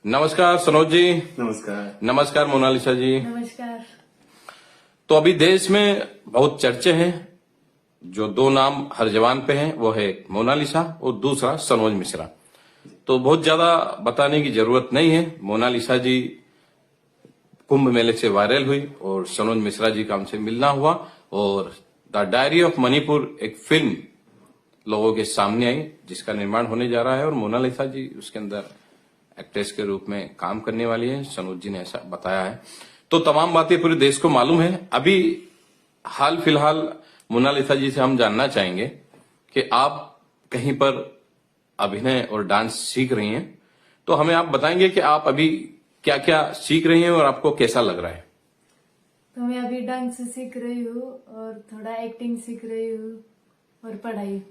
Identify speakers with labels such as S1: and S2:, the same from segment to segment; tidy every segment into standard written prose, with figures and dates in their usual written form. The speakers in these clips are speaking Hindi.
S1: नमस्कार सनोज जी।
S2: नमस्कार।
S1: नमस्कार मोनालिसा जी।
S3: नमस्कार।
S1: तो अभी देश में बहुत चर्चे हैं, जो दो नाम हर जबान पे हैं वो है मोनालिसा और दूसरा सनोज मिश्रा। तो बहुत ज्यादा बताने की जरूरत नहीं है। मोनालिसा जी कुंभ मेले से वायरल हुई और सनोज मिश्रा जी का हमसे मिलना हुआ और द डायरी ऑफ मणिपुर एक फिल्म लोगों के सामने आई जिसका निर्माण होने जा रहा है और मोनालिसा जी उसके अंदर एक्ट्रेस के रूप में काम करने वाली है। सनोज जी ने ऐसा बताया है। तो तमाम बातें पूरे देश को मालूम है। अभी हाल फिलहाल मोनालिसा जी से हम जानना चाहेंगे कि आप कहीं पर अभिनय और डांस सीख रही हैं, तो हमें आप बताएंगे कि आप अभी क्या क्या सीख रही हैं और आपको कैसा लग रहा है।
S3: तो मैं अभी डांस सीख रही हूँ और थोड़ा एक्टिंग सीख रही हूँ और पढ़ाई।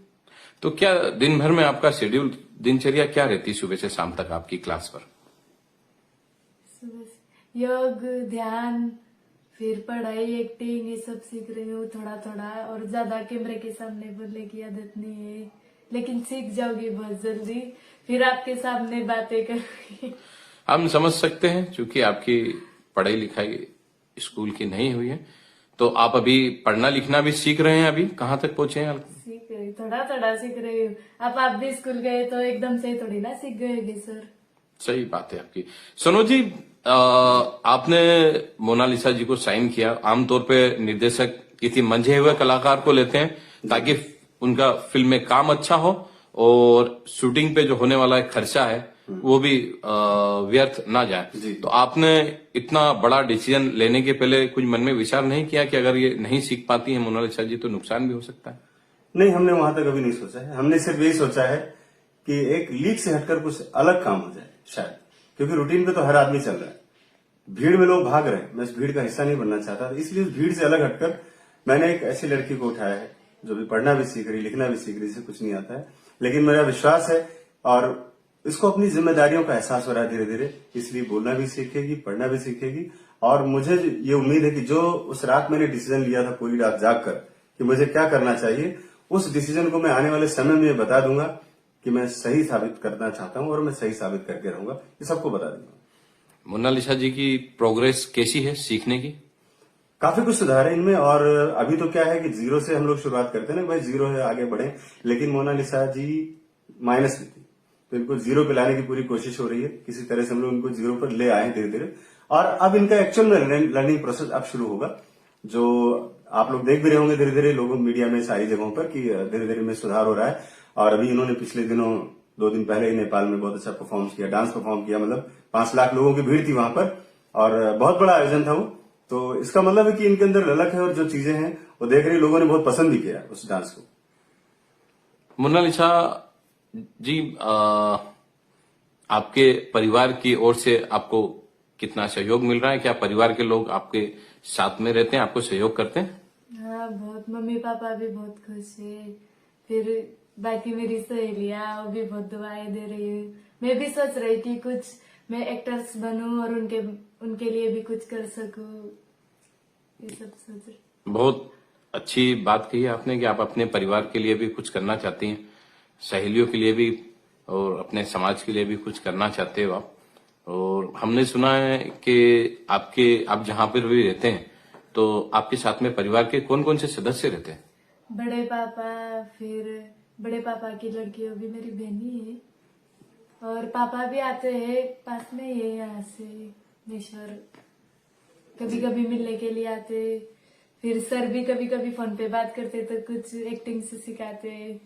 S1: तो क्या दिन भर में आपका शेड्यूल दिनचर्या क्या रहती है सुबह से शाम तक आपकी क्लास पर?
S3: सुबह से योग, ध्यान, फिर पढ़ाई, एक्टिंग, ये सब सीख रही हूँ थोड़ा थोड़ा। और ज्यादा कैमरे के सामने बोलने की आदत नहीं है, लेकिन सीख जाऊंगी बहुत जल्दी। फिर आपके सामने बातें करूंगी।
S1: हम समझ सकते हैं, क्योंकि आपकी पढ़ाई लिखाई स्कूल की नहीं हुई है, तो आप अभी पढ़ना लिखना भी सीख रहे हैं। अभी कहाँ तक पहुंचे हैं?
S3: सीख रही, थोड़ा थोड़ा सीख रही हूँ। अब आप भी स्कूल गए तो एकदम से थोड़ी ना सीख गए सर।
S1: सही बात है आपकी। सनोज जी, आपने मोनालिसा जी को साइन किया। आमतौर पे निर्देशक किसी मंझे हुए कलाकार को लेते हैं ताकि उनका फिल्म में काम अच्छा हो और शूटिंग पे जो होने वाला खर्चा है वो भी व्यर्थ ना जाए। तो आपने इतना बड़ा डिसीजन लेने के पहले कुछ मन में विचार नहीं किया कि अगर ये नहीं सीख पाती है मोनालिसा जी तो नुकसान भी हो सकता है?
S2: नहीं, हमने वहां तक अभी नहीं सोचा है। हमने सिर्फ यही सोचा है कि एक लीक से हटकर कुछ अलग काम हो जाए शायद, क्योंकि रूटीन पे तो हर आदमी चल रहा है। भीड़ में लोग भाग रहे हैं, मैं इस भीड़ का हिस्सा नहीं बनना चाहता, इसलिए उस भीड़ से अलग हटकर मैंने एक ऐसी लड़की को उठाया है जो भी पढ़ना भी सीख रही, लिखना भी सीख रही, जिसे कुछ नहीं आता है, लेकिन मेरा विश्वास है और इसको अपनी जिम्मेदारियों का एहसास हो रहा है धीरे धीरे, इसलिए बोलना भी सीखेगी, पढ़ना भी सीखेगी। और मुझे ये उम्मीद है कि जो उस रात मैंने डिसीजन लिया था पूरी रात जाग कर कि मुझे क्या करना चाहिए, उस डिसीजन को मैं आने वाले समय में बता दूंगा कि मैं सही साबित करना चाहता हूं और मैं सही साबित करके रहूंगा, ये सबको बता दूंगा।
S1: मोनालिसा जी की प्रोग्रेस कैसी है सीखने की?
S2: काफी कुछ सुधार है इनमें। और अभी तो क्या है कि जीरो से हम लोग शुरुआत करते हैं ना, भाई जीरो है आगे बढ़े, लेकिन मोनालिसा जी माइनस में थी, तो इनको जीरो पे लाने की पूरी कोशिश हो रही है। किसी तरह से हम लोग इनको जीरो पर ले आए धीरे धीरे, और अब इनका एक्चुअल में लर्निंग प्रोसेस अब शुरू होगा, जो आप लोग देख भी रहे होंगे धीरे धीरे लोगों मीडिया में सारी जगहों पर कि धीरे धीरे में सुधार हो रहा है। और अभी इन्होंने पिछले दिनों 2 दिन पहले ही नेपाल में बहुत अच्छा परफॉर्मेंस किया, डांस परफॉर्म किया। मतलब 5 लाख लोगों की भीड़ थी वहां पर और बहुत बड़ा आयोजन था वो। तो इसका मतलब है कि इनके अंदर ललक है और जो चीजें हैं वो देख रहे लोगों ने बहुत पसंद भी किया उस डांस को।
S1: मोनालिसा जी, आपके परिवार की ओर से आपको कितना सहयोग मिल रहा है? क्या परिवार के लोग आपके साथ में रहते हैं, आपको सहयोग करते हैं?
S3: हाँ, बहुत। मम्मी पापा भी बहुत खुश है। फिर बाकी मेरी सहेलियां, वो भी बहुत दुआएं दे रही है। मैं भी सोच रही थी कुछ मैं एक्टर्स बनूं और उनके लिए भी कुछ कर सकूं, ये सब सोच रही।
S1: बहुत अच्छी बात कही आपने कि आप अपने परिवार के लिए भी कुछ करना चाहती हैं, सहेलियों के लिए भी और अपने समाज के लिए भी कुछ करना चाहते हो आप। और हमने सुना है कि आप जहां पर भी रहते हैं तो आपके साथ में परिवार के कौन कौन से सदस्य रहते हैं?
S3: बड़े पापा, फिर बड़े पापा की लड़की, वो भी मेरी बहनी है। और पापा भी आते हैं, पास में ही है यहाँ से मेश्वर, कभी कभी मिलने के लिए आते। फिर सर भी कभी कभी फोन पे बात करते तो कुछ एक्टिंग से सिखाते।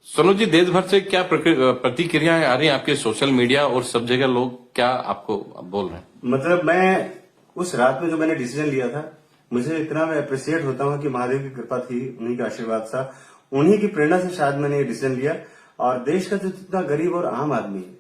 S1: सनोज जी, देश भर से क्या प्रतिक्रियाएं आ रही हैं आपके सोशल मीडिया और सब जगह लोग क्या आपको बोल रहे हैं?
S2: मतलब मैं उस रात में जो मैंने डिसीजन लिया था, मुझे इतना मैं अप्रिशिएट होता हूँ कि महादेव की कृपा थी, उन्हीं का आशीर्वाद था, उन्हीं की प्रेरणा से शायद मैंने ये डिसीजन लिया। और देश का जो जितना गरीब और आम आदमी है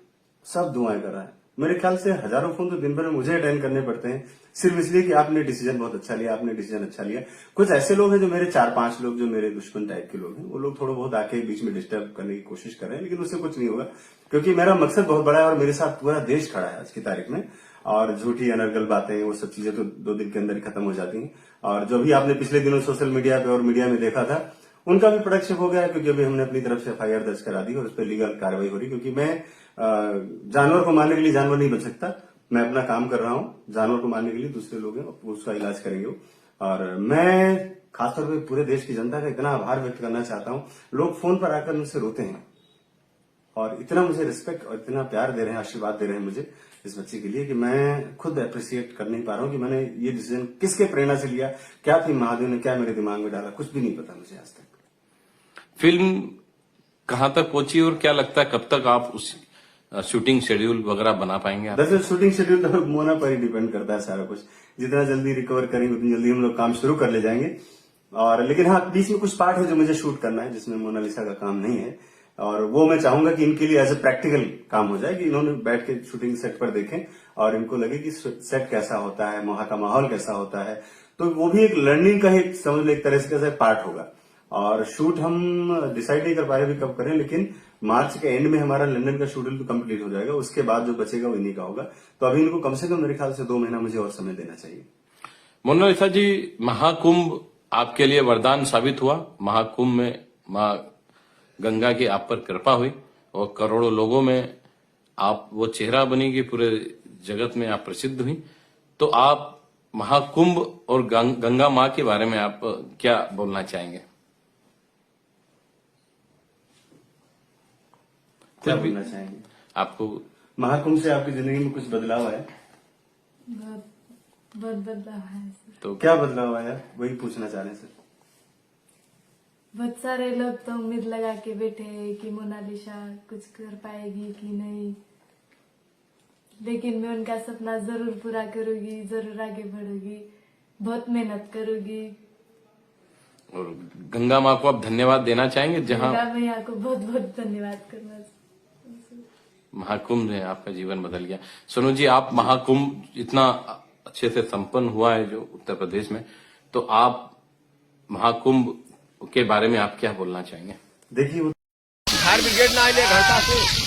S2: सब दुआएं कर रहा है। मेरे ख्याल से हजारों फोन तो दिन भर में मुझे अटेंड करने पड़ते हैं, सिर्फ इसलिए कि आपने डिसीजन बहुत अच्छा लिया, आपने डिसीजन अच्छा लिया। कुछ ऐसे लोग हैं जो मेरे 4-5 लोग जो मेरे दुश्मन टाइप के लोग हैं, वो लोग थोड़ा बहुत आके बीच में डिस्टर्ब करने की कोशिश कर रहे हैं, लेकिन उससे कुछ नहीं होगा, क्योंकि मेरा मकसद बहुत बड़ा है और मेरे साथ पूरा देश खड़ा है आज की तारीख में। और झूठी अनर्गल बातें, वो सब चीजें तो 2 दिन के अंदर ही खत्म हो जाती हैं। और जो भी आपने पिछले दिनों सोशल मीडिया पे और मीडिया में देखा था, उनका भी प्रोडक्शन हो गया, क्योंकि अभी हमने अपनी तरफ से FIR दर्ज करा दी और उस पर लीगल कार्रवाई हो रही, क्योंकि मैं जानवर को मारने के लिए जानवर नहीं बन सकता। मैं अपना काम कर रहा हूँ, जानवर को मारने के लिए दूसरे लोग हैं, उसका इलाज करेंगे वो। और मैं खासतौर पे पूरे देश की जनता का इतना आभार व्यक्त करना चाहता हूँ। लोग फोन पर आकर मुझसे रोते हैं और इतना मुझे रिस्पेक्ट और इतना प्यार दे रहे हैं, आशीर्वाद दे रहे हैं मुझे इस बच्चे के लिए, कि मैं खुद अप्रिशिएट कर नहीं पा रहा हूँ कि मैंने ये डिसीजन किसके प्रेरणा से लिया, क्या थी महादेव ने क्या मेरे दिमाग में डाला, कुछ भी नहीं पता मुझे आज तक।
S1: फिल्म कहाँ तक पहुंची और क्या लगता है कब तक आप उस शूटिंग शेड्यूल वगैरह बना पाएंगे आप?
S2: दरअसल शूटिंग शेड्यूल तो मोना पर ही डिपेंड करता है सारा कुछ। जितना जल्दी रिकवर करेंगे उतनी जल्दी हम लोग काम शुरू कर ले जाएंगे। और लेकिन हाँ, बीच में कुछ पार्ट है जो मुझे शूट करना है, जिसमें मोनालिसा का काम नहीं है, और वो मैं चाहूंगा कि इनके लिए एज ए प्रैक्टिकल काम हो जाए, कि इन्होंने बैठ के शूटिंग सेट पर देखें और इनको लगे कि सेट कैसा होता है, वहां का माहौल कैसा होता है। तो वो भी एक लर्निंग का एक समझ लो एक तरह से कैसा पार्ट होगा। और शूट हम डिसाइड नहीं कर पा रहे अभी कब करें, लेकिन मार्च के एंड में हमारा लंदन का शेड्यूल तो कंप्लीट हो जाएगा। उसके बाद जो बचेगा वो इन्हीं का होगा। तो अभी इनको कम से कम मेरे ख्याल से 2 महीना मुझे और समय देना चाहिए।
S1: मोनालिसा जी, महाकुंभ आपके लिए वरदान साबित हुआ। महाकुंभ में माँ गंगा की आप पर कृपा हुई और करोड़ों लोगों में आप वो चेहरा बनी कि पूरे जगत में आप प्रसिद्ध हुई। तो आप महाकुंभ और गंगा माँ के बारे में आप क्या बोलना चाहेंगे?
S2: क्या बोलना चाहेंगे?
S1: आपको
S2: महाकुंभ से आपकी जिंदगी में कुछ बदलाव आया?
S3: बहुत बदलाव है सर।
S2: तो क्या बदलाव आया वही पूछना चाह रहे हैं सर।
S3: बहुत सारे लोग तो उम्मीद लगा के बैठे हैं कि मोनालिसा कुछ कर पाएगी कि नहीं, लेकिन मैं उनका सपना जरूर पूरा करूंगी, जरूर आगे बढ़ूंगी, बहुत मेहनत करूंगी।
S1: और गंगा माँ को आप धन्यवाद देना चाहेंगे जहाँ
S3: गंगा मैया को बहुत बहुत धन्यवाद करना।
S1: महाकुंभ ने आपका जीवन बदल गया। सोनू जी, आप महाकुंभ इतना अच्छे से संपन्न हुआ है जो उत्तर प्रदेश में, तो आप महाकुंभ के बारे में आप क्या बोलना चाहेंगे?
S2: देखिए,
S4: फायर ब्रिगेड ना आइले घरता से